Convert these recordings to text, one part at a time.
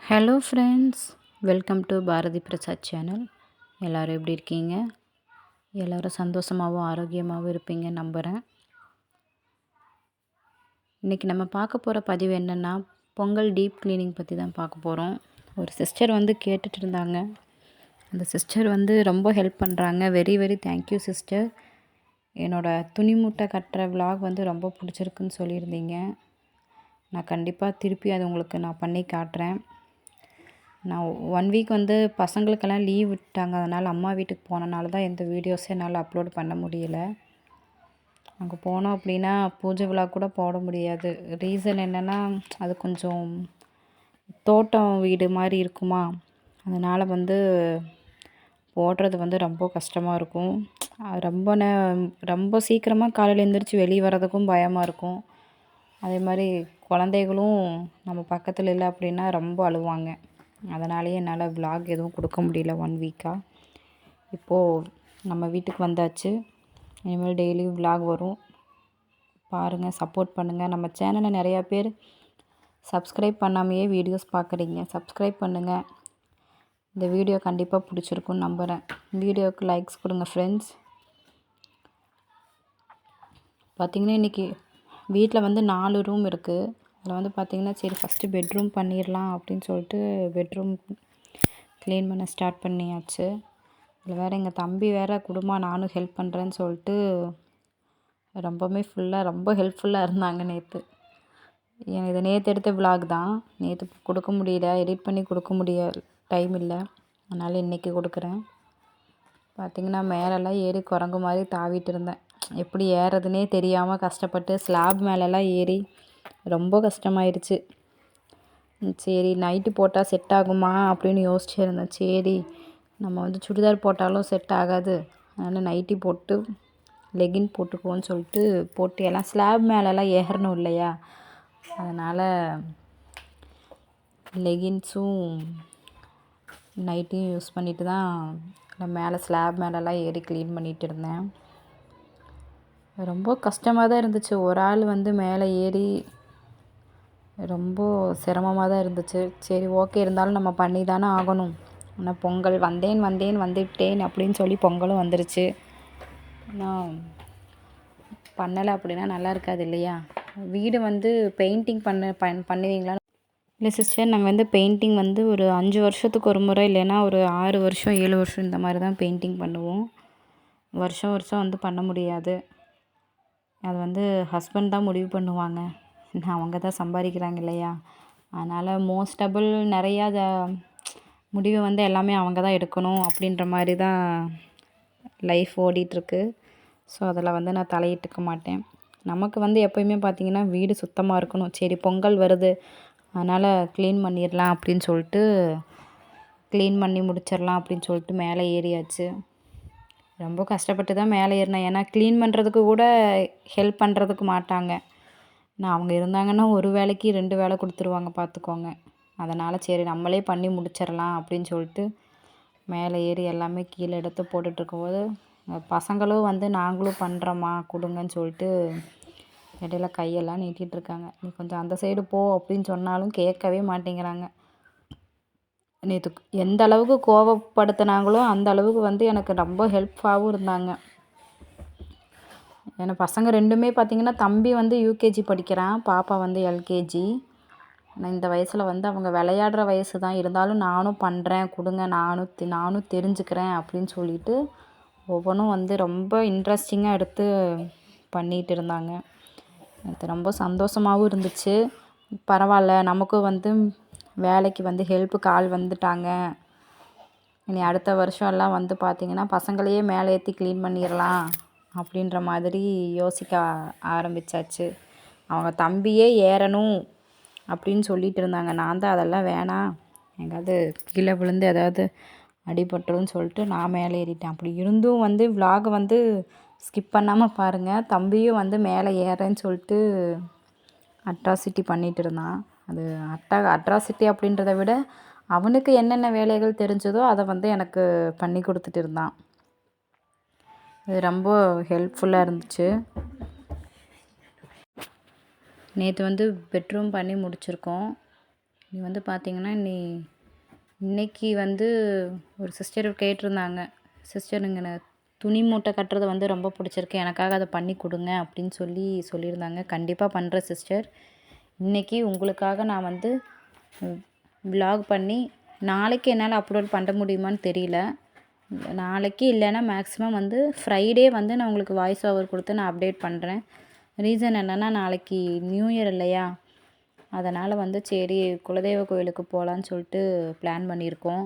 Hello friends, welcome to Bharathi Prasad channel. எல்லோரும் எப்படி இருக்கீங்க? எல்லோரும் சந்தோஷமாகவும் ஆரோக்கியமாகவும் இருப்பீங்க நம்புகிறேன். இன்றைக்கி நம்ம பார்க்க போகிற பதிவு என்னென்னா, பொங்கல் டீப் க்ளீனிங் பற்றி தான் பார்க்க போகிறோம். ஒரு சிஸ்டர் கேட்டுட்டு இருந்தாங்க. அந்த சிஸ்டர் ரொம்ப ஹெல்ப் பண்ணுறாங்க. Very very thank you sister. என்னோடய துணி மூட்டை கட்டுற விலாக் ரொம்ப பிடிச்சிருக்குன்னு சொல்லியிருந்தீங்க. நான் கண்டிப்பாக திருப்பி அது உங்களுக்கு நான் பண்ணி காட்டுறேன். நான் 1 வீக் பசங்களுக்கெல்லாம் லீவ் விட்டாங்க. அதனால் அம்மா வீட்டுக்கு போனனால தான் எந்த வீடியோஸும் என்னால் அப்லோட் பண்ண முடியல. அங்கே போனோம் அப்படின்னா பூஜை விழா கூட போட முடியாது. ரீசன் என்னென்னா, அது கொஞ்சம் தோட்டம் வீடு மாதிரி இருக்குமா, அதனால் போடுறது ரொம்ப கஷ்டமாக இருக்கும். ரொம்ப சீக்கிரமாக காலையில் எழுந்திரிச்சி வெளியே வர்றதுக்கும் பயமாக இருக்கும். அதே மாதிரி குழந்தைகளும் நம்ம பக்கத்தில் இல்லை அப்படின்னா ரொம்ப அழுவாங்க. அதனாலேயே என்னால் விலாக் எதுவும் கொடுக்க முடியல 1 வீக்காக. இப்போது நம்ம வீட்டுக்கு வந்தாச்சு. இனிமேல் டெய்லியும் விலாக் வரும். பாருங்கள், சப்போர்ட் பண்ணுங்கள். நம்ம சேனலை நிறையா பேர் சப்ஸ்கிரைப் பண்ணாமையே வீடியோஸ் பார்க்குறீங்க. சப்ஸ்கிரைப் பண்ணுங்கள். இந்த வீடியோ கண்டிப்பாக பிடிச்சிருக்குன்னு நம்புகிறேன். வீடியோவுக்கு லைக்ஸ் கொடுங்க ஃப்ரெண்ட்ஸ். பார்த்திங்கன்னா இன்றைக்கி வீட்டில் 4 ரூம் இருக்குது. அதில் பார்த்திங்கன்னா சரி ஃபஸ்ட்டு பெட்ரூம் பண்ணிடலாம் அப்படின்னு சொல்லிட்டு பெட்ரூம் க்ளீன் பண்ண ஸ்டார்ட் பண்ணியாச்சு. இதில் வேறு எங்கள் தம்பி வேறு குடும்பம் நானும் ஹெல்ப் பண்ணுறேன்னு சொல்லிட்டு ரொம்ப ஹெல்ப்ஃபுல்லாக இருந்தாங்க நேற்று. இது நேற்று எடுத்த விலாக் தான். நேற்று கொடுக்க முடியல, எடிட் பண்ணி கொடுக்க டைம் இல்லை. அதனால் இன்றைக்கி கொடுக்குறேன். பார்த்திங்கன்னா மேலெல்லாம் ஏறி குரங்கு மாதிரி தாவிட்டு இருந்தேன். எப்படி ஏறதுனே தெரியாமல் கஷ்டப்பட்டு ஸ்லாப் மேலெல்லாம் ஏறி ரொம்ப கஷ்டமாயிருச்சு. சரி நைட்டு போட்டால் செட் ஆகுமா அப்படின்னு யோசிச்சுருந்தேன். சரி நம்ம சுடிதார் போட்டாலும் செட் ஆகாது, அதனால் நைட்டி போட்டு லெகின் போட்டுக்குவோன்னு சொல்லிட்டு போட்டு எல்லாம் ஸ்லாப் மேலெல்லாம் ஏறணும் இல்லையா, அதனால் லெகின்ஸும் நைட்டியும் யூஸ் பண்ணிட்டு தான் நான் மேலே ஸ்லாப் மேலெல்லாம் ஏறி க்ளீன் பண்ணிகிட்டு இருந்தேன். ரொம்ப கஷ்டமாக தான் இருந்துச்சு. ஒரு ஆள் மேலே ஏறி ரொம்ப சிரமமாக தான் இருந்துச்சு. சரி ஓகே, இருந்தாலும் நம்ம பண்ணி தானே ஆகணும். ஆனால் பொங்கல் வந்துவிட்டேன் அப்படின்னு சொல்லி பொங்கலும் வந்துருச்சு. ஆனால் பண்ணலை அப்படின்னா நல்லா இருக்காது இல்லையா. வீடு பெயிண்டிங் பண்ணுவீங்களா? இல்லை சிஸ்டர், நாங்கள் பெயிண்டிங் ஒரு 5 வருஷத்துக்கு ஒரு முறை, இல்லைன்னா ஒரு 6 வருஷம் 7 வருஷம் இந்த மாதிரி தான் பெயிண்டிங் பண்ணுவோம். வருஷம் பண்ண முடியாது. அது ஹஸ்பண்ட் தான் முடிவு பண்ணுவாங்க. அவங்க தான் சம்பாதிக்கிறாங்க இல்லையா. அதனால் மோஸ்டபுள் நிறையா முடிவு எல்லாமே அவங்க தான் எடுக்கணும் அப்படின்ற மாதிரி தான் லைஃப் ஓடிட்டுருக்கு. ஸோ அதில் நான் தலையிட்டுக்க மாட்டேன். நமக்கு எப்போயுமே பார்த்திங்கன்னா வீடு சுத்தமாக இருக்கணும். சரி பொங்கல் வருது, அதனால் க்ளீன் பண்ணிடலாம் அப்படின்னு சொல்லிட்டு க்ளீன் பண்ணி முடிச்சிடலாம் அப்படின்னு சொல்லிட்டு மேலே ஏறியாச்சு. ரொம்ப கஷ்டப்பட்டு தான் மேலே ஏறினேன். ஏன்னா க்ளீன் பண்ணுறதுக்கு கூட ஹெல்ப் பண்ணுறதுக்கு மாட்டாங்க. நான் அவங்க இருந்தாங்கன்னா ஒரு வேலைக்கு 2 வேலை கொடுத்துருவாங்க பார்த்துக்கோங்க. அதனால் சரி நம்மளே பண்ணி முடிச்சிடலாம் அப்படின்னு சொல்லிட்டு மேலே ஏறி எல்லாமே கீழே எடுத்து போட்டுட்ருக்கும்போது பசங்களும் நாங்களும் பண்ணுறோம்மா கொடுங்கன்னு சொல்லிட்டு இடையில கையெல்லாம் நீட்டிகிட்ருக்காங்க. நீ கொஞ்சம் அந்த சைடு போ அப்படின்னு சொன்னாலும் கேட்கவே மாட்டேங்கிறாங்க. நேற்று எந்த அளவுக்கு கோவப்படுத்தினாங்களோ அந்த அளவுக்கு எனக்கு ரொம்ப ஹெல்ப்ஃபுல்லாகவும் இருந்தாங்க. ஏன்னா பசங்க 2மே பார்த்திங்கன்னா, தம்பி யூகேஜி படிக்கிறான், பாப்பா எல்கேஜி. ஆனால் இந்த வயசில் அவங்க விளையாடுற வயசு தான், இருந்தாலும் நானும் பண்ணுறேன் கொடுங்க, நானும் தெரிஞ்சுக்கிறேன் அப்படின்னு சொல்லிட்டு ஒவ்வொன்றும் ரொம்ப இன்ட்ரெஸ்டிங்காக எடுத்து பண்ணிகிட்டு இருந்தாங்க. எனக்கு ரொம்ப சந்தோஷமாகவும் இருந்துச்சு. பரவாயில்ல, நமக்கும் வேலைக்கு ஹெல்ப்புக்கு ஆள் வந்துட்டாங்க. இனி அடுத்த வருஷம்லாம் பார்த்திங்கன்னா பசங்களையே மேலே ஏற்றி க்ளீன் பண்ணிடலாம் அப்படின்ற மாதிரி யோசிக்க ஆரம்பித்தாச்சு. அவங்க தம்பியே ஏறணும் அப்படின்னு சொல்லிட்டு இருந்தாங்க. நான் தான் அதெல்லாம் வேணாம், எங்காவது கீழே விழுந்து ஏதாவது அடிபட்டுருன்னு சொல்லிட்டு நான் மேலே ஏறிட்டேன். அப்படி இருந்தும் விலாகை ஸ்கிப் பண்ணாமல் பாருங்கள். தம்பியும் மேலே ஏறேன்னு சொல்லிட்டு அட்ராசிட்டி பண்ணிகிட்டு இருந்தான். அது அட்ராசிட்டி அப்படின்றத விட அவனுக்கு என்னென்ன வேலைகள் தெரிஞ்சதோ அதை எனக்கு பண்ணி கொடுத்துட்டு இருந்தான். இது ரொம்ப ஹெல்ப்ஃபுல்லாக இருந்துச்சு. நேற்று பெட்ரூம் பண்ணி முடிச்சிருக்கோம். நீ வந்து பார்த்தீங்கன்னா, இன்னைக்கு வந்து ஒரு சிஸ்டர் கேட்டிருந்தாங்க. சிஸ்டர் இங்கே துணி மூட்டை கட்டுறது வந்து ரொம்ப பிடிச்சிருக்கு. எனக்காக அதை பண்ணி கொடுங்க அப்படின்னு சொல்லியிருந்தாங்க. கண்டிப்பாக பண்ணுறேன் சிஸ்டர். இன்றைக்கி உங்களுக்காக நான் வந்து விலாக் பண்ணி நாளைக்கு என்னால் அப்லோட் பண்ண முடியுமான்னு தெரியல. நாளைக்கு இல்லைன்னா மேக்ஸிமம் வந்து ஃப்ரைடே வந்து நான் உங்களுக்கு வாய்ஸ் ஓவர் கொடுத்து நான் அப்டேட் பண்ணுறேன். ரீசன் என்னென்னா நாளைக்கு நியூ இயர் இல்லையா, அதனால் வந்து சரி குலதெய்வ கோயிலுக்கு போகலான்னு சொல்லிட்டு பிளான் பண்ணியிருக்கோம்.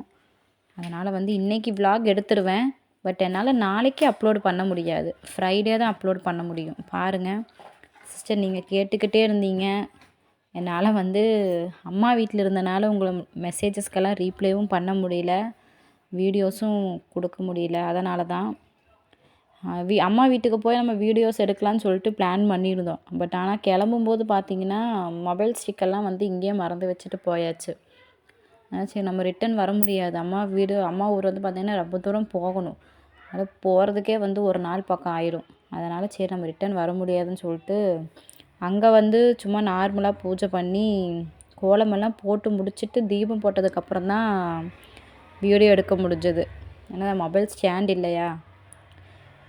அதனால் வந்து இன்றைக்கி விலாக் எடுத்துருவேன். பட் என்னால் நாளைக்கு அப்லோட் பண்ண முடியாது. ஃப்ரைடே தான் அப்லோட் பண்ண முடியும். பாருங்கள் சிஸ்டர், நீங்கள் கேட்டுக்கிட்டே இருந்தீங்க. என்னால் வந்து அம்மா வீட்டில் இருந்தனால உங்களை மெசேஜஸ்க்கெல்லாம் ரீப்ளேவும் பண்ண முடியல, வீடியோஸும் கொடுக்க முடியல. அதனால தான் அம்மா வீட்டுக்கு போய் நம்ம வீடியோஸ் எடுக்கலான்னு சொல்லிட்டு பிளான் பண்ணியிருந்தோம். பட் ஆனால் கிளம்பும்போது பார்த்திங்கன்னா மொபைல் ஸ்டிக்கெல்லாம் வந்து இங்கேயே மறந்து வச்சுட்டு போயாச்சு. சரி நம்ம ரிட்டன் வர முடியாது. அம்மா ஊர் வந்து பார்த்திங்கன்னா ரொம்ப தூரம் போகணும். அதனால் போகிறதுக்கே வந்து ஒரு நாள் பக்கம் ஆயிடும். அதனால் சரி நம்ம ரிட்டன் வர முடியாதுன்னு சொல்லிட்டு அங்கே வந்து சும்மா நார்மலாக பூஜை பண்ணி கோலமெல்லாம் போட்டு முடிச்சுட்டு தீபம் போட்டதுக்கப்புறம் தான் வீடியோ எடுக்க முடிஞ்சது. ஏன்னா மொபைல் ஸ்டாண்ட் இல்லையா,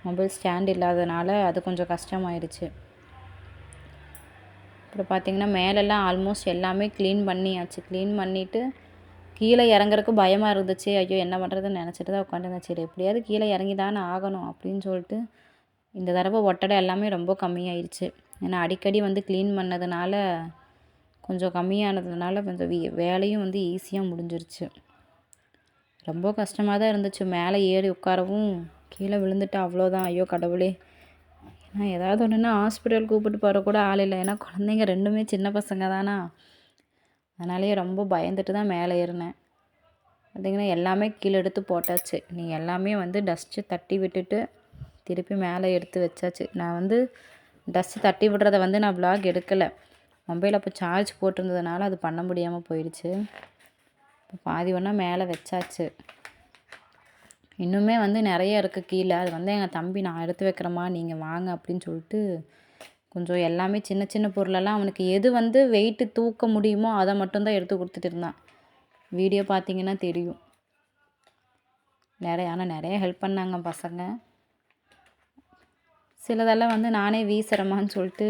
மொபைல் ஸ்டாண்ட் இல்லாதனால அது கொஞ்சம் கஷ்டமாயிடுச்சு. அப்புறம் பார்த்திங்கன்னா மேலெல்லாம் ஆல்மோஸ்ட் எல்லாமே க்ளீன் பண்ணியாச்சு. க்ளீன் பண்ணிவிட்டு கீழே இறங்குறதுக்கு பயமாக இருந்துச்சு. ஐயோ என்ன பண்ணுறதுன்னு நினச்சிட்டு தான் உட்காந்துருந்தேன். சரி எப்படியாவது கீழே இறங்கி தானே ஆகணும் அப்படின்னு சொல்லிட்டு இந்த தடவை ஒட்டடை எல்லாமே ரொம்ப கம்மியாயிடுச்சு. ஏன்னா அடிக்கடி வந்து க்ளீன் பண்ணதுனால கொஞ்சம் கம்மியானதுனால கொஞ்சம் வேலையும் வந்து ஈஸியாக முடிஞ்சிருச்சு. ரொம்ப கஷ்டமாக தான் இருந்துச்சு. மேலே ஏறி உட்காரவும் கீழே விழுந்துட்டு அவ்வளோதான். ஐயோ கடவுளே, ஏன்னா ஏதாவது ஒன்றுன்னா ஹாஸ்பிட்டல் கூப்பிட்டு போகிற கூட ஆள் இல்லை. ஏன்னா குழந்தைங்க ரெண்டுமே சின்ன பசங்க தானா, அதனாலேயே ரொம்ப பயந்துட்டு தான் மேலே ஏறினேன். பார்த்திங்கன்னா எல்லாமே கீழே எடுத்து போட்டாச்சு. நீ எல்லாமே வந்து டஸ்ட்டு தட்டி விட்டுட்டு திருப்பி மேலே எடுத்து வச்சாச்சு. நான் வந்து டஸ்ட்டு தட்டி விடுறத வந்து நான் விலாக் எடுக்கலை. மொபைல் அப்போ சார்ஜ் போட்டிருந்ததுனால அது பண்ண முடியாமல் போயிடுச்சு. இப்போ பாதி ஒன்றா மேலே வச்சாச்சு. இன்னுமே வந்து நிறைய இருக்குது கீழே. அது வந்து எங்கள் தம்பி நான் எடுத்து வைக்கிறேம்மா நீங்கள் வாங்க அப்படின்னு சொல்லிட்டு கொஞ்சம் எல்லாமே சின்ன சின்ன பொருளெல்லாம் அவனுக்கு எது வந்து வெயிட்டு தூக்க முடியுமோ அதை மட்டும்தான் எடுத்து கொடுத்துட்டு இருந்தான். வீடியோ பார்த்தீங்கன்னா தெரியும். ஆனால் நிறைய ஹெல்ப் பண்ணாங்க பசங்க. சிலதெல்லாம் வந்து நானே வீசுகிறேம்மான்னு சொல்லிட்டு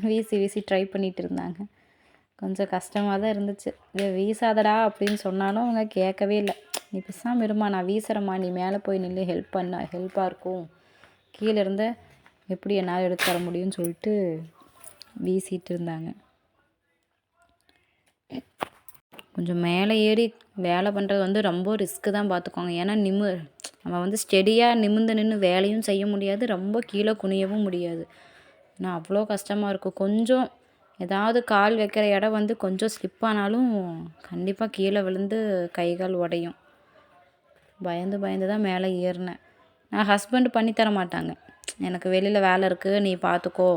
வீசி ட்ரை பண்ணிகிட்டு இருந்தாங்க. கொஞ்சம் கஷ்டமாக தான் இருந்துச்சு. வீசாதடா அப்படின்னு சொன்னாலும் அவங்க கேட்கவே இல்லை. நீ பேசாமல் இருமா, நான் வீசுகிறேம்மா, நீ மேலே போய் நின்று ஹெல்ப்பாக இருக்கும், கீழே இருந்து எப்படி என்னால் எடுத்து தர முடியும்னு சொல்லிட்டு வீசிட்டு இருந்தாங்க. கொஞ்சம் மேலே ஏறி வேலை பண்ணுறது வந்து ரொம்ப ரிஸ்க்கு தான் பார்த்துக்கோங்க. ஏன்னா நம்ம வந்து ஸ்டெடியாக நிமிர்ந்து நின்று வேலையும் செய்ய முடியாது, ரொம்ப கீழே குனியவும் முடியாது. ஏன்னா அவ்வளோ கஷ்டமாக இருக்கும். கொஞ்சம் ஏதாவது கால் வைக்கிற இடம் வந்து கொஞ்சம் ஸ்லிப் ஆனாலும் கண்டிப்பாக கீழே விழுந்து கை கால் உடையும். பயந்து தான் மேலே ஏறினேன். நான் ஹஸ்பண்ட் பண்ணி தர மாட்டாங்க. எனக்கு வெளியில் வேலை இருக்குது, நீ பார்த்துக்கோ,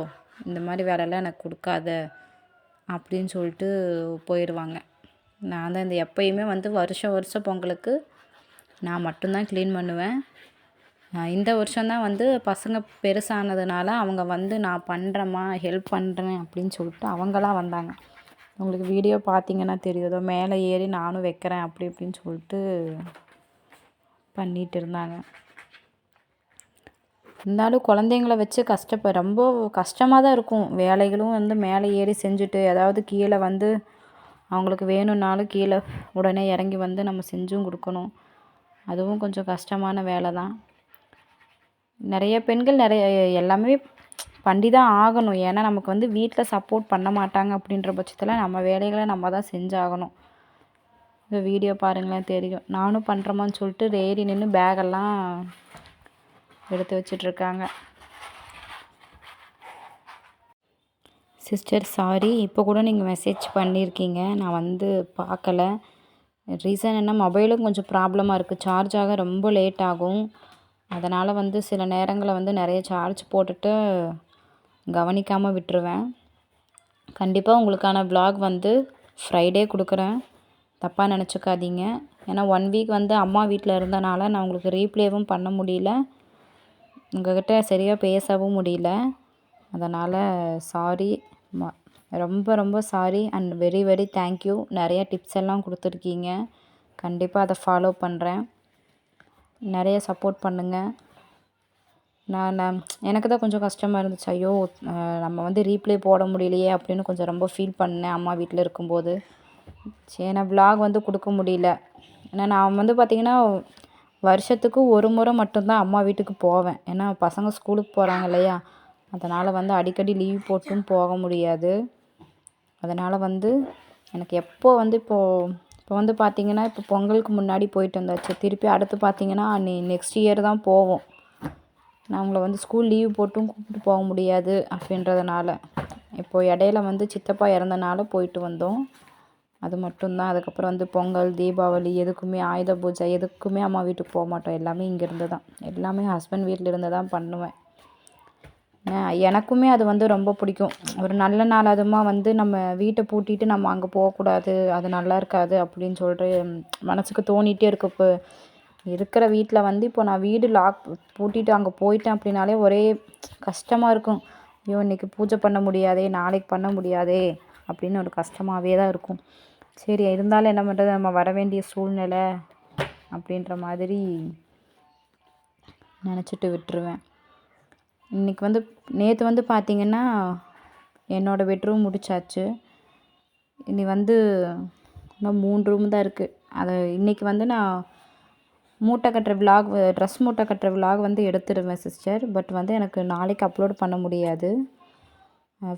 இந்த மாதிரி வேலையெல்லாம் எனக்கு கொடுக்காத அப்படின்னு சொல்லிட்டு போயிடுவாங்க. நான் தான் எப்பயுமே வந்து வருஷம் பொங்கலுக்கு நான் மட்டும்தான் க்ளீன் பண்ணுவேன். இந்த வருஷம்தான் வந்து பசங்க பெருசானதுனால அவங்க வந்து நான் பண்ணுறேம்மா, ஹெல்ப் பண்ணுறேன் அப்படின்னு சொல்லிட்டு அவங்களாம் வந்தாங்க. உங்களுக்கு வீடியோ பார்த்தீங்கன்னா தெரியுதோ, மேலே ஏறி நானும் வைக்கிறேன் அப்படி இப்படின்னு சொல்லிட்டு பண்ணிகிட்டு இருந்தாங்க. இருந்தாலும் குழந்தைங்கள வச்சு ரொம்ப கஷ்டமாக தான் இருக்கும். வேலைகளும் வந்து மேலே ஏறி செஞ்சுட்டு ஏதாவது கீழே வந்து அவங்களுக்கு வேணும்னாலும் கீழே உடனே இறங்கி வந்து நம்ம செஞ்சும் கொடுக்கணும். அதுவும் கொஞ்சம் கஷ்டமான வேலை தான். நிறைய பெண்கள் எல்லாமே பண்ணி தான் ஆகணும். ஏன்னா நமக்கு வந்து வீட்டில் சப்போர்ட் பண்ண மாட்டாங்க. அப்படின்ற பட்சத்தில் நம்ம வேலைகளை நம்ம தான் செஞ்சாகணும். இந்த வீடியோ பாருங்களேன் தெரியும். நானும் பண்ணுறோமான்னு சொல்லிட்டு ஏறி நின்று பேகெல்லாம் எடுத்து வச்சிட்ருக்காங்க. சிஸ்டர் சாரி, இப்போ கூட நீங்கள் மெசேஜ் பண்ணியிருக்கீங்க, நான் வந்து பார்க்கல. ரீசன் என்ன, மொபைலும் கொஞ்சம் ப்ராப்ளமாக இருக்குது. சார்ஜ் ஆக ரொம்ப லேட் ஆகும். அதனால் வந்து சில நேரங்களில் வந்து நிறைய சார்ஜ் போட்டுட்டு கவனிக்காமல் விட்டுருவேன். கண்டிப்பாக உங்களுக்கான விலாக் வந்து ஃப்ரைடே கொடுக்குறேன், தப்பாக நினச்சிக்காதீங்க. ஏன்னா 1 வீக் வந்து அம்மா வீட்டில் இருந்தனால நான் உங்களுக்கு ரீப்ளேவும் பண்ண முடியல, உங்கள்கிட்ட சரியாக பேசவும் முடியல. அதனால் சாரி. ரொம்ப ரொம்ப sorry and very very thank you. நிறைய டிப்ஸ் எல்லாம் கொடுத்துருக்கீங்க. கண்டிப்பாக அதை ஃபாலோ பண்ணுறேன். நிறைய சப்போர்ட் பண்ணுங்கள். நான் எனக்கு தான் கொஞ்சம் கஷ்டமாக இருந்துச்சு. ஐயோ, நம்ம வந்து ரீப்ளே போட முடியலையே அப்படின்னு கொஞ்சம் ரொம்ப ஃபீல் பண்ணேன் அம்மா வீட்டில் இருக்கும்போது. சரி, நான் விலாக் வந்து கொடுக்க முடியல. ஏன்னா நான் வந்து பார்த்திங்கன்னா வருஷத்துக்கு ஒரு முறை மட்டும்தான் அம்மா வீட்டுக்கு போவேன். ஏன்னா பசங்க ஸ்கூலுக்கு போகிறாங்க இல்லையா, அதனால் வந்து அடிக்கடி லீவ் போட்டும் போக முடியாது. அதனால் வந்து எனக்கு எப்போ வந்து இப்போ வந்து பார்த்திங்கன்னா இப்போ பொங்கலுக்கு முன்னாடி போயிட்டு வந்தாச்சு. திருப்பி அடுத்து பார்த்திங்கன்னா நெக்ஸ்ட் இயர் தான் போவோம். நான் அவங்கள வந்து ஸ்கூல் லீவ் போட்டும் கூப்பிட்டு போக முடியாது அப்படின்றதுனால. இப்போது இடையில வந்து சித்தப்பா இறந்தனால போயிட்டு வந்தோம். அது மட்டும்தான். அதுக்கப்புறம் வந்து பொங்கல், தீபாவளி எதுக்குமே, ஆயுத பூஜை எதுக்குமே அம்மா வீட்டுக்கு போக மாட்டோம். எல்லாமே இங்கேருந்து தான். எல்லாமே ஹஸ்பண்ட் வீட்டில் இருந்து தான் பண்ணுவேன். எனக்குமே அது வந்து ரொம்ப பிடிக்கும். ஒரு நல்ல நாள் அதுமா வந்து நம்ம வீட்டை பூட்டிட்டு நம்ம அங்கே போகக்கூடாது, அது நல்லா இருக்காது அப்படின்னு சொல்லிட்டு மனசுக்கு தோணிகிட்டே இருக்கு. இப்போ இருக்கிற வீட்டில் வந்து இப்போ நான் வீடு லாக் பூட்டிட்டு அங்கே போயிட்டேன் அப்படின்னாலே ஒரே கஷ்டமாக இருக்கும். ஐயோ, இன்றைக்கி பூஜை பண்ண முடியாதே, நாளைக்கு பண்ண முடியாதே அப்படின்னு ஒரு கஷ்டமாகவே தான் இருக்கும். சரி, இருந்தாலும் என்ன பண்ணுறது, நம்ம வர வேண்டிய சூழ்நிலை அப்படின்ற மாதிரி நினச்சிட்டு விட்டுருவேன். இன்றைக்கி வந்து நேற்று வந்து பார்த்திங்கன்னா என்னோடய பெட்ரூம் முடிச்சாச்சு. இனி வந்து இன்னும் 3 ரூம் தான் இருக்குது. அதை இன்றைக்கி வந்து நான் மூட்டை கட்டுற விலாக், ட்ரெஸ் மூட்டை கட்டுற விலாக் வந்து எடுத்துடுவேன் சிஸ்டர். பட் வந்து எனக்கு நாளைக்கு அப்லோட் பண்ண முடியாது.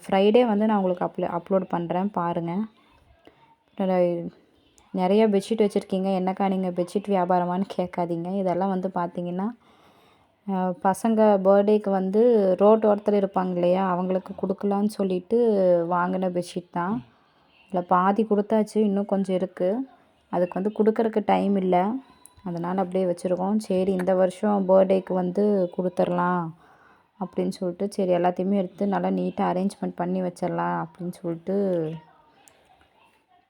ஃப்ரைடே வந்து நான் உங்களுக்கு அப்லோட் பண்ணுறேன், பாருங்கள். நிறைய பெட்ஷீட் வச்சுருக்கீங்க. என்னக்கா நீங்கள் பெட்ஷீட் வியாபாரமானு கேட்காதீங்க. இதெல்லாம் வந்து பார்த்திங்கன்னா பசங்க பர்த்டேக்கு வந்து ரோட் ஓரத்தில் இருப்பாங்க இல்லையா, அவங்களுக்கு கொடுக்கலான்னு சொல்லிட்டு வாங்கின பெட்ஷீட் தான். அதில் பாதி கொடுத்தாச்சு, இன்னும் கொஞ்சம் இருக்குது. அதுக்கு வந்து கொடுக்கறக்கு டைம் இல்லை, அதனால் அப்படியே வச்சுருக்கோம். சரி, இந்த வருஷம் பர்த்டேக்கு வந்து கொடுத்துர்லாம் அப்படின்னு சொல்லிட்டு சரி எல்லாத்தையுமே எடுத்து நல்லா நீட்டாக அரேஞ்ச்மெண்ட் பண்ணி வச்சிடலாம் அப்படின்னு சொல்லிட்டு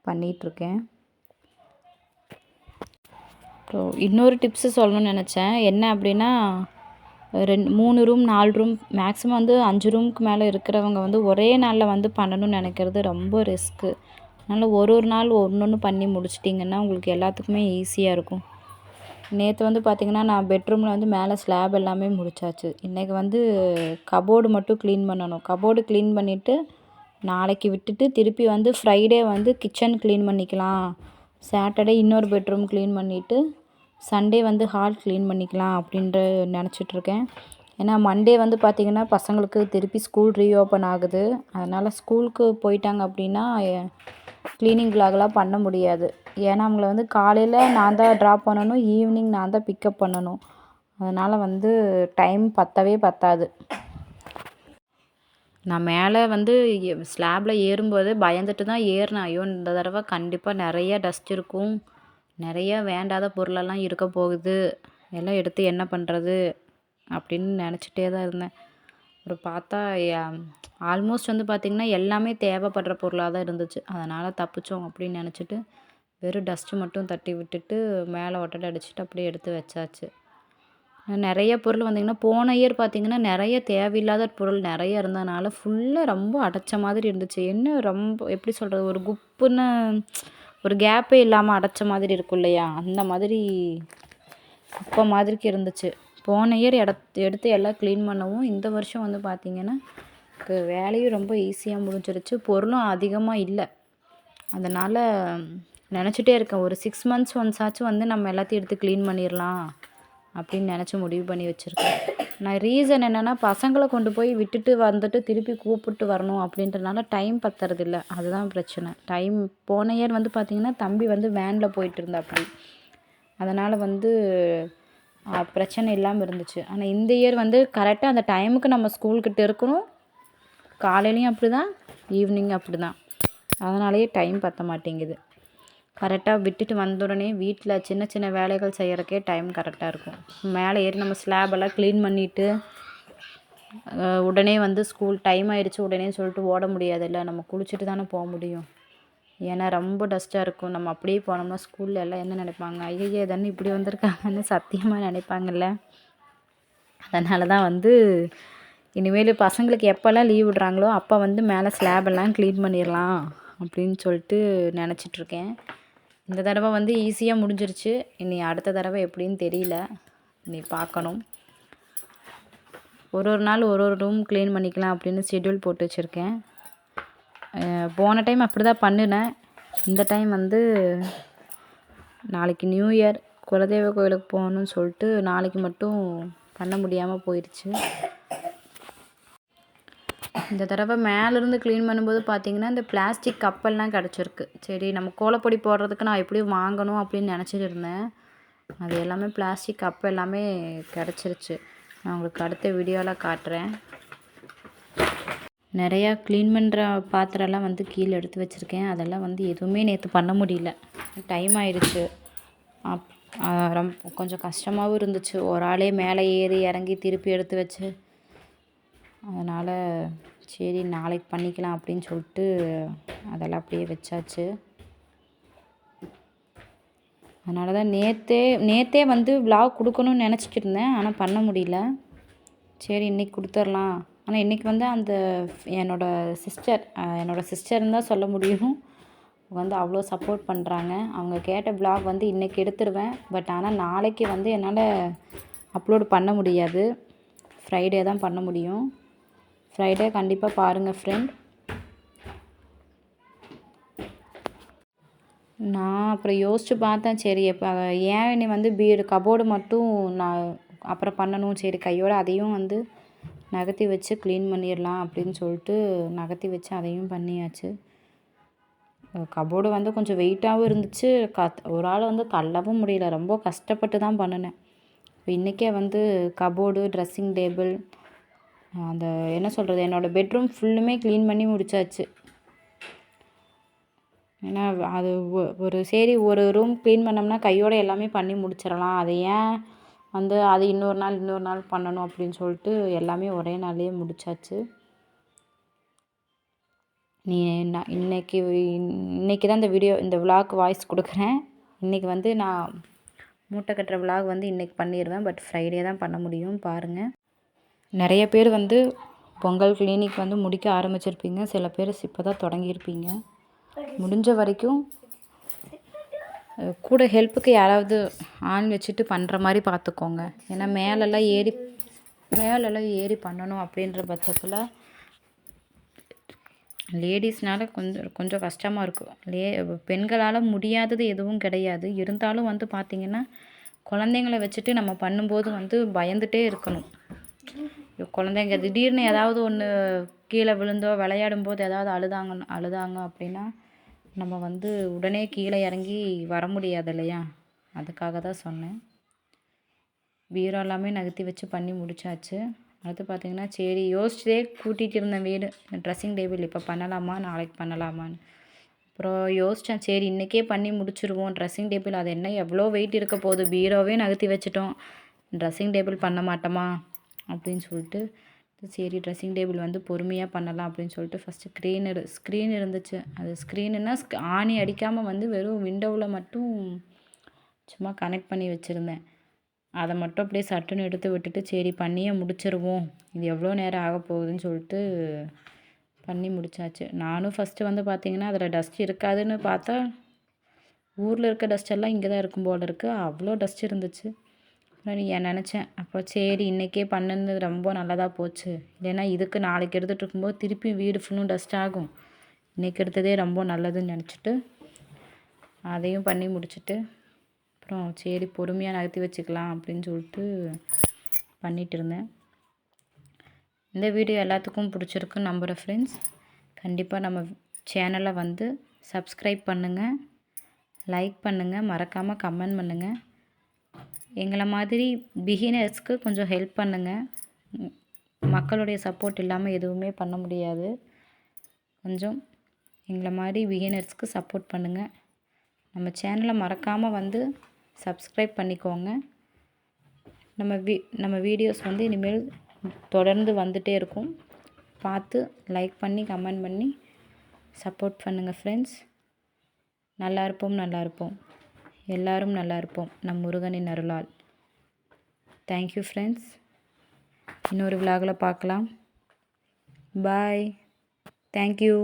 பண்ணிகிட்ருக்கேன். அப்புறம் இன்னொரு டிப்ஸு சொல்லணும்னு நினச்சேன். என்ன அப்படின்னா, 3 ரூம் 4 ரூம் மேக்ஸிமம் வந்து 5 ரூமுக்கு மேலே இருக்கிறவங்க வந்து ஒரே நாளில் வந்து பண்ணணும்னு நினைக்கிறது ரொம்ப ரிஸ்க்கு. அதனால் ஒரு நாள் ஒன்று பண்ணி முடிச்சிட்டிங்கன்னா உங்களுக்கு எல்லாத்துக்குமே ஈஸியாக இருக்கும். நேற்று வந்து பார்த்திங்கன்னா நான் பெட்ரூமில் வந்து மேலே ஸ்லாப் எல்லாமே முடிச்சாச்சு. இன்றைக்கி வந்து கபோர்டு மட்டும் க்ளீன் பண்ணணும். கபோர்டு க்ளீன் பண்ணிவிட்டு நாளைக்கு விட்டுட்டு திருப்பி வந்து ஃப்ரைடே வந்து கிச்சன் க்ளீன் பண்ணிக்கலாம். சாட்டர்டே இன்னொரு பெட்ரூம் க்ளீன் பண்ணிவிட்டு சண்டே வந்து ஹால் க்ளீன் பண்ணிக்கலாம் அப்படின்ட்டு நினச்சிட்ருக்கேன். ஏன்னா மண்டே வந்து பார்த்திங்கன்னா பசங்களுக்கு திருப்பி ஸ்கூல் ரீஓப்பன் ஆகுது. அதனால் ஸ்கூலுக்கு போயிட்டாங்க அப்படின்னா க்ளீனிங் விலாக்லாம் பண்ண முடியாது. ஏன்னா அவங்கள வந்து காலையில் நான் தான் ட்ராப் பண்ணணும், ஈவினிங் நான் தான் பிக்கப் பண்ணணும். அதனால் வந்து டைம் பத்தவே பத்தாது. நான் மேலே வந்து ஸ்லாப்பில் ஏறும்போது பயந்துட்டு தான் ஏறினேன். ஐயோ, இந்த தடவை கண்டிப்பாக நிறைய டஸ்ட் இருக்கும், நிறைய வேண்டாத பொருளெல்லாம் இருக்க போகுது, எல்லாம் எடுத்து என்ன பண்ணுறது அப்படின்னு நினச்சிட்டே தான் இருந்தேன். அப்புறம் பார்த்தா ஆல்மோஸ்ட் வந்து பார்த்திங்கன்னா எல்லாமே தேவைப்படுற பொருளாக தான் இருந்துச்சு. அதனால் தப்பிச்சோம் அப்படின்னு நினச்சிட்டு வெறும் டஸ்ட்டு மட்டும் தட்டி விட்டுட்டு மேலே ஒட்டடை அடிச்சுட்டு அப்படியே எடுத்து வச்சாச்சு. நிறைய பொருள் வந்திங்கன்னா போன இயர் பார்த்திங்கன்னா நிறைய தேவையில்லாத பொருள் நிறைய இருந்ததுனால ஃபுல்லாக ரொம்ப அடைச்ச மாதிரி இருந்துச்சு. என்ன ரொம்ப எப்படி சொல்கிறது, ஒரு குப்புன்னு ஒரு கேப்பே இல்லாமல் அடைச்ச மாதிரி இருக்கும் இல்லையா, அந்த மாதிரி குப்பை மாதிரிக்கு இருந்துச்சு. போன இயர் எடுத்து எல்லாம் க்ளீன் பண்ணவும் இந்த வருஷம் வந்து பார்த்திங்கன்னா வேலையும் ரொம்ப ஈஸியாக முடிஞ்சிருச்சு. பொருளும் அதிகமாக இல்லை. அதனால் நினச்சிட்டே இருக்கேன், ஒரு 6 மந்த்ஸ் ஒன்ஸ் ஆச்சும் வந்து நம்ம எல்லாத்தையும் எடுத்து க்ளீன் பண்ணிடலாம் அப்படின்னு நினச்சி முடிவு பண்ணி வச்சுருக்கேன். நான் ரீசன் என்னென்னா, பசங்களை கொண்டு போய் விட்டுட்டு வந்துட்டு திருப்பி கூப்பிட்டு வரணும் அப்படின்றனால டைம் பத்துறதில்ல, அதுதான் பிரச்சனை. டைம் போன இயர் வந்து பார்த்திங்கன்னா தம்பி வந்து வேனில் போயிட்டு இருந்தாப்படி, அதனால் வந்து பிரச்சனை இல்லாமல் இருந்துச்சு. ஆனால் இந்த இயர் வந்து கரெக்டாக அந்த டைமுக்கு நம்ம ஸ்கூல்கிட்ட இருக்கணும். காலையிலையும் அப்படி தான், ஈவினிங் அப்படி தான். அதனாலேயே டைம் பற்ற மாட்டேங்குது. கரெக்டாக விட்டுட்டு வந்த உடனே வீட்டில் சின்ன சின்ன வேலைகள் செய்கிறக்கே டைம் கரெக்டாக இருக்கும். மேலே ஏறி நம்ம ஸ்லாபெல்லாம் க்ளீன் பண்ணிவிட்டு உடனே வந்து ஸ்கூல் டைம் ஆயிடுச்சு உடனே சொல்லிட்டு ஓட முடியாதுல்ல, நம்ம குளிச்சுட்டு தானே போக முடியும். ஏன்னா ரொம்ப டஸ்ட்டாக இருக்கும். நம்ம அப்படியே போனோம்னா ஸ்கூலில் எல்லாம் என்ன நினைப்பாங்க, ஐயையே தானே இப்படி வந்திருக்காங்கன்னு சத்தியமாக நினைப்பாங்கல்ல. அதனால தான் வந்து இனிமேல் பசங்களுக்கு எப்போல்லாம் லீவ் விடுறாங்களோ அப்போ வந்து மேலே ஸ்லாபெல்லாம் க்ளீன் பண்ணிடலாம் அப்படின்னு சொல்லிட்டு நினச்சிட்ருக்கேன். இந்த தடவை வந்து ஈஸியாக முடிஞ்சிருச்சு. இனி அடுத்த தடவை எப்படின்னு தெரியல, இனி பார்க்கணும். ஒரு நாள் ஒரு ரூம் க்ளீன் பண்ணிக்கலாம் அப்படின்னு ஷெட்யூல் போட்டு வச்சுருக்கேன். போன டைம் அப்படி தான் பண்ணினேன். இந்த டைம் வந்து நாளைக்கு நியூ இயர், குலதெய்வ கோயிலுக்கு போகணுன்னு சொல்லிட்டு நாளைக்கு மட்டும் பண்ண முடியாமல் போயிடுச்சு. இந்த தடவை மேலேருந்து க்ளீன் பண்ணும்போது பார்த்திங்கன்னா இந்த பிளாஸ்டிக் கப்பெல்லாம் கிடச்சிருக்கு. சரி நம்ம கோலப்பொடி போடுறதுக்கு நான் எப்படியும் வாங்கணும் அப்படின்னு நினச்சிட்டு இருந்தேன். அது எல்லாமே பிளாஸ்டிக் கப்பு எல்லாமே கிடச்சிருச்சு. நான் உங்களுக்கு அடுத்த வீடியோவில் காட்டுறேன். நிறையா க்ளீன் பண்ணுற பாத்திரம்லாம் வந்து கீழே எடுத்து வச்சுருக்கேன். அதெல்லாம் வந்து எதுவுமே நேற்று பண்ண முடியல, டைம் ஆயிடுச்சு. கொஞ்சம் கஷ்டமாகவும் இருந்துச்சு. ஒரு ஆளே மேலே ஏறி இறங்கி திருப்பி எடுத்து வச்சு, அதனால் சரி நாளைக்கு பண்ணிக்கலாம் அப்படின்னு சொல்லிட்டு அதெல்லாம் அப்படியே வச்சாச்சு. அதனால தான் நேற்றே வந்து விலாக் கொடுக்கணும்னு நினச்சிட்டு இருந்தேன், ஆனால் பண்ண முடியல. சரி இன்றைக்கி கொடுத்துர்லாம். ஆனால் இன்றைக்கி வந்து அந்த என்னோடய சிஸ்டர்னு தான் சொல்ல முடியும். வந்து அவ்வளோ சப்போர்ட் பண்ணுறாங்க. அவங்க கேட்ட விலாக் வந்து இன்றைக்கி எடுத்துடுவேன். பட் ஆனால் நாளைக்கு வந்து என்னால் அப்லோடு பண்ண முடியாது. ஃப்ரைடே தான் பண்ண முடியும். ஃப்ரைடே கண்டிப்பாக பாருங்கள் ஃப்ரெண்ட். நான் அப்புறம் யோசித்து பார்த்தேன், சரி இப்போ ஏன் நீ வந்து கபோர்டு மட்டும் நான் அப்புறம் பண்ணணும், சரி கையோடு அதையும் வந்து நகர்த்தி வச்சு க்ளீன் பண்ணிடலாம் அப்படின்னு சொல்லிட்டு நகர்த்தி வச்சு அதையும் பண்ணியாச்சு. கபோர்டு வந்து கொஞ்சம் வெயிட்டாகவும் இருந்துச்சு. ஒரு ஆள் வந்து தள்ளவும் முடியல, ரொம்ப கஷ்டப்பட்டு தான் பண்ணினேன். இப்போ இன்றைக்கே வந்து கபோர்டு, ட்ரெஸ்ஸிங் டேபிள், அந்த என்ன சொல்கிறது, என்னோடய பெட்ரூம் ஃபுல்லுமே க்ளீன் பண்ணி முடித்தாச்சு. ஏன்னா அது சரி ஒரு ரூம் க்ளீன் பண்ணோம்னா கையோடு எல்லாமே பண்ணி முடிச்சிடலாம். அது ஏன் வந்து அது இன்னொரு நாள் பண்ணணும் அப்படின்னு சொல்லிட்டு எல்லாமே ஒரே நாள்லேயே முடித்தாச்சு. நான் இன்றைக்கி தான் இந்த விலாக் வாய்ஸ் கொடுக்குறேன். இன்றைக்கி வந்து நான் மூட்டை கட்டுற விலாக் வந்து இன்றைக்கி பண்ணிடுவேன். பட் ஃப்ரைடே தான் பண்ண முடியும். பாருங்கள், நிறைய பேர் வந்து பொங்கல் கிளினிக் வந்து முடிக்க ஆரம்பிச்சிருப்பீங்க. சில பேர் இப்போ தான் தொடங்கியிருப்பீங்க. முடிஞ்ச வரைக்கும் கூட ஹெல்ப்புக்கு யாராவது ஆள் வச்சுட்டு பண்ணுற மாதிரி பார்த்துக்கோங்க. ஏன்னா மேலெல்லாம் ஏறி பண்ணணும் அப்படின்ற பட்சத்தில் லேடிஸ்னால் கொஞ்சம் கஷ்டமாக இருக்கும். பெண்களால் முடியாதது எதுவும் கிடையாது. இருந்தாலும் வந்து பார்த்திங்கன்னா குழந்தைங்கள வச்சுட்டு நம்ம பண்ணும்போது வந்து பயந்துகிட்டே இருக்கணும். குழந்தைங்க திடீர்னு ஏதாவது ஒன்று கீழே விழுந்தோ விளையாடும்போது ஏதாவது அழுதாங்க அப்படின்னா நம்ம வந்து உடனே கீழே இறங்கி வர முடியாது இல்லையா? அதுக்காக தான் சொன்னேன். பீரோ எல்லாமே நகர்த்தி வச்சு பண்ணி முடித்தாச்சு. அடுத்து பார்த்திங்கன்னா சரி யோசிச்சே கூட்டிகிட்டு இருந்தேன் வீடு. ட்ரெஸ்ஸிங் டேபிள் இப்போ பண்ணலாமா நாளைக்கு பண்ணலாமான்னு. அப்புறம் யோசித்தேன், சரி இன்றைக்கே பண்ணி முடிச்சுருவோம். ட்ரெஸ்ஸிங் டேபிள் அது என்ன எவ்வளோ வெயிட் இருக்க போகுது, பீரோவே நகர்த்தி வச்சுட்டோம், ட்ரெஸ்ஸிங் டேபிள் பண்ண மாட்டோமா அப்படின்னு சொல்லிட்டு சரி ட்ரெஸ்ஸிங் டேபிள் வந்து பொறுமையாக பண்ணலாம் அப்படின்னு சொல்லிட்டு ஃபஸ்ட்டு ஸ்க்ரீன் இருந்துச்சு. அது ஸ்க்ரீனுன்னா ஆணி அடிக்காமல் வந்து வெறும் விண்டோவில் மட்டும் சும்மா கனெக்ட் பண்ணி வச்சுருந்தேன். அதை மட்டும் அப்படியே சட்டுன்னு எடுத்து விட்டுட்டு சரி பண்ணியே முடிச்சிருவோம், இது எவ்வளோ நேரம் ஆக போகுதுன்னு சொல்லிட்டு பண்ணி முடித்தாச்சு. நானும் ஃபஸ்ட்டு வந்து பார்த்திங்கன்னா அதில் டஸ்ட் இருக்காதுன்னு பார்த்தா ஊரில் இருக்க டஸ்ட்டெல்லாம் இங்கே தான் இருக்கும் போல் இருக்குது. அவ்வளோ டஸ்ட் இருந்துச்சு. நினச்சேன் அப்போ சரி இன்றைக்கே பண்ணது ரொம்ப நல்லதாக போச்சு. இல்லைன்னா இதுக்கு நாளைக்கு எடுத்துகிட்டு இருக்கும்போது திருப்பி வீடு ஃபுல்லும் டஸ்ட் ஆகும். இன்றைக்கி எடுத்ததே ரொம்ப நல்லதுன்னு நினச்சிட்டு அதையும் பண்ணி முடிச்சுட்டு அப்புறம் சரி பொறுமையாக நகர்த்தி வச்சுக்கலாம் அப்படின்னு சொல்லிட்டு பண்ணிகிட்டு இருந்தேன். இந்த வீடியோ எல்லாத்துக்கும் பிடிச்சிருக்குன்னு நம்புகிறேன் ஃப்ரெண்ட்ஸ். கண்டிப்பாக நம்ம சேனலை வந்து சப்ஸ்கிரைப் பண்ணுங்கள், லைக் பண்ணுங்கள், மறக்காமல் கமெண்ட் பண்ணுங்கள். எங்களை மாதிரி பிகினர்ஸ்க்கு கொஞ்சம் ஹெல்ப் பண்ணுங்கள். மக்களுடைய சப்போர்ட் இல்லாமல் எதுவுமே பண்ண முடியாது. கொஞ்சம் எங்களை மாதிரி பிகினர்ஸ்க்கு சப்போர்ட் பண்ணுங்கள். நம்ம சேனலை மறக்காமல் வந்து சப்ஸ்கிரைப் பண்ணிக்கோங்க. நம்ம வீடியோஸ் வந்து இனிமேல் தொடர்ந்து வந்துகிட்டே இருக்கும். பார்த்து லைக் பண்ணி கமெண்ட் பண்ணி சப்போர்ட் பண்ணுங்கள் ஃப்ரெண்ட்ஸ். நல்லா இருப்போம். எல்லாரும் நல்லா இருப்போம் நம் முருகனின் அருளால். Thank you friends. இன்னொரு விலாகில் பார்க்கலாம். பாய். தேங்க்யூ.